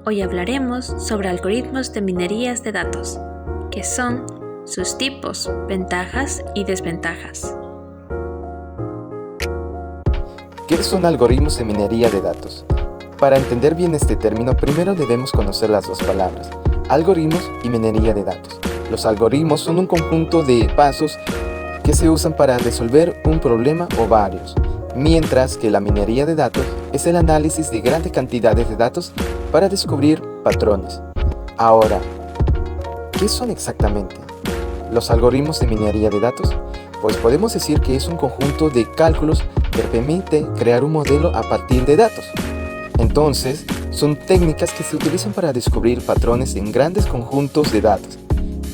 Hoy hablaremos sobre algoritmos de minerías de datos, que son sus tipos, ventajas y desventajas. ¿Qué son algoritmos de minería de datos? Para entender bien este término, primero debemos conocer las dos palabras, algoritmos y minería de datos. Los algoritmos son un conjunto de pasos que se usan para resolver un problema o varios, mientras que la minería de datos es el análisis de grandes cantidades de datos para descubrir patrones. Ahora, ¿qué son exactamente los algoritmos de minería de datos? Pues podemos decir que es un conjunto de cálculos que permite crear un modelo a partir de datos. Entonces, son técnicas que se utilizan para descubrir patrones en grandes conjuntos de datos,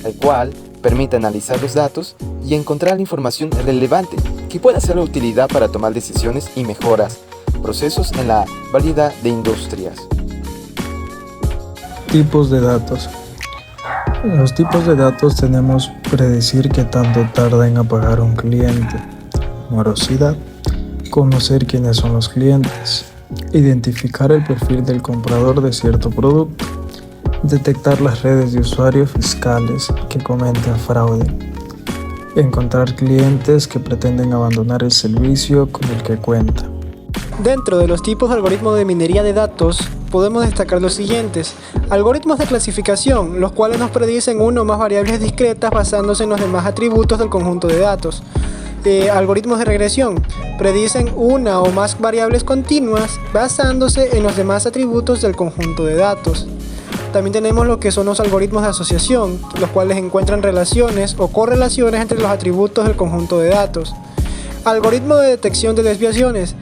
el cual permite analizar los datos y encontrar información relevante que pueda ser de utilidad para tomar decisiones y mejoras procesos en la variedad de industrias. Tipos de datos. En los tipos de datos tenemos predecir qué tanto tarda en apagar un cliente, morosidad, conocer quiénes son los clientes, identificar el perfil del comprador de cierto producto, detectar las redes de usuarios fiscales que cometen fraude, encontrar clientes que pretenden abandonar el servicio con el que cuenta. Dentro de los tipos de algoritmos de minería de datos, podemos destacar los siguientes. Algoritmos de clasificación, los cuales nos predicen una o más variables discretas basándose en los demás atributos del conjunto de datos. Algoritmos de regresión, predicen una o más variables continuas basándose en los demás atributos del conjunto de datos. También tenemos lo que son los algoritmos de asociación, los cuales encuentran relaciones o correlaciones entre los atributos del conjunto de datos. Algoritmo de detección de desviaciones,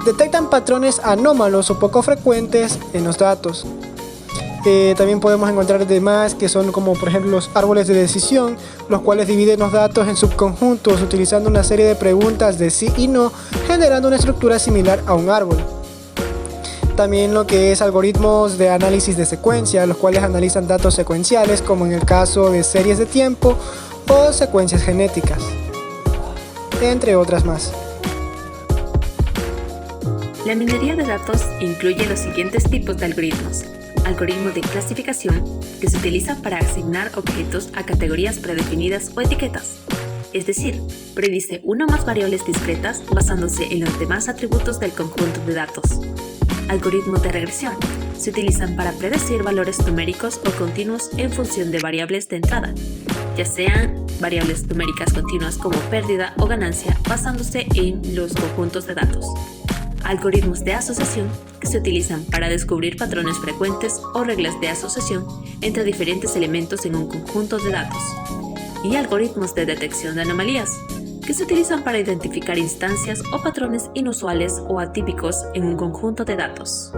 detectan patrones anómalos o poco frecuentes en los datos. También podemos encontrar demás que son como por ejemplo los árboles de decisión, los cuales dividen los datos en subconjuntos utilizando una serie de preguntas de sí y no, generando una estructura similar a un árbol. También lo que es algoritmos de análisis de secuencia, los cuales analizan datos secuenciales como en el caso de series de tiempo o secuencias genéticas, entre otras más. La minería de datos incluye los siguientes tipos de algoritmos. Algoritmo de clasificación, que se utiliza para asignar objetos a categorías predefinidas o etiquetas. Es decir, predice una o más variables discretas basándose en los demás atributos del conjunto de datos. Algoritmos de regresión, se utilizan para predecir valores numéricos o continuos en función de variables de entrada, ya sean variables numéricas continuas como pérdida o ganancia basándose en los conjuntos de datos. Algoritmos de asociación, que se utilizan para descubrir patrones frecuentes o reglas de asociación entre diferentes elementos en un conjunto de datos. Y algoritmos de detección de anomalías, que se utilizan para identificar instancias o patrones inusuales o atípicos en un conjunto de datos.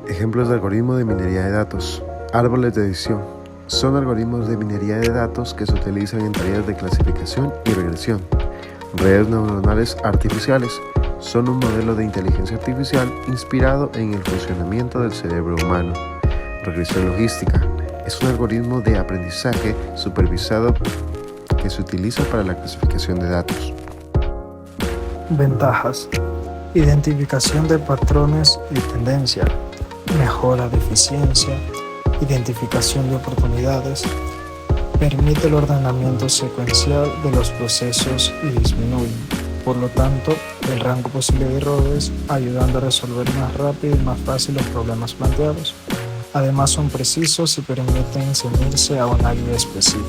Ejemplos de algoritmo de minería de datos. Árboles de decisión. Son algoritmos de minería de datos que se utilizan en tareas de clasificación y regresión. Redes neuronales artificiales. Son un modelo de inteligencia artificial inspirado en el funcionamiento del cerebro humano. Regresión logística. Es un algoritmo de aprendizaje supervisado que se utiliza para la clasificación de datos. Ventajas. Identificación de patrones y tendencias, mejora de eficiencia, identificación de oportunidades, permite el ordenamiento secuencial de los procesos y disminuye, por lo tanto, el rango posible de errores, ayudando a resolver más rápido y más fácil los problemas planteados. Además, son precisos y permiten ceñirse a una guía específica.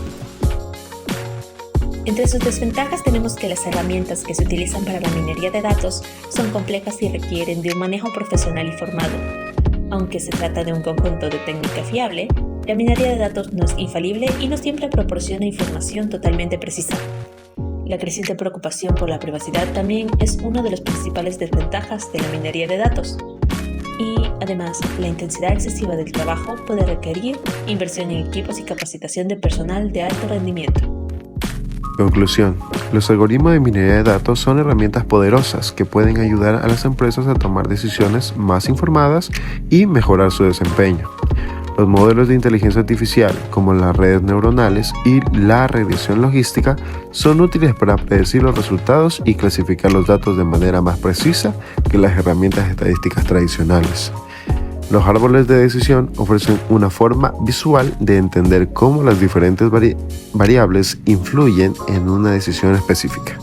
Entre sus desventajas tenemos que las herramientas que se utilizan para la minería de datos son complejas y requieren de un manejo profesional y formado. Aunque se trata de un conjunto de técnica fiable, la minería de datos no es infalible y no siempre proporciona información totalmente precisa. La creciente preocupación por la privacidad también es una de las principales desventajas de la minería de datos. Y además, la intensidad excesiva del trabajo puede requerir inversión en equipos y capacitación de personal de alto rendimiento. Conclusión. Los algoritmos de minería de datos son herramientas poderosas que pueden ayudar a las empresas a tomar decisiones más informadas y mejorar su desempeño. Los modelos de inteligencia artificial, como las redes neuronales y la regresión logística, son útiles para predecir los resultados y clasificar los datos de manera más precisa que las herramientas estadísticas tradicionales. Los árboles de decisión ofrecen una forma visual de entender cómo las diferentes variables influyen en una decisión específica.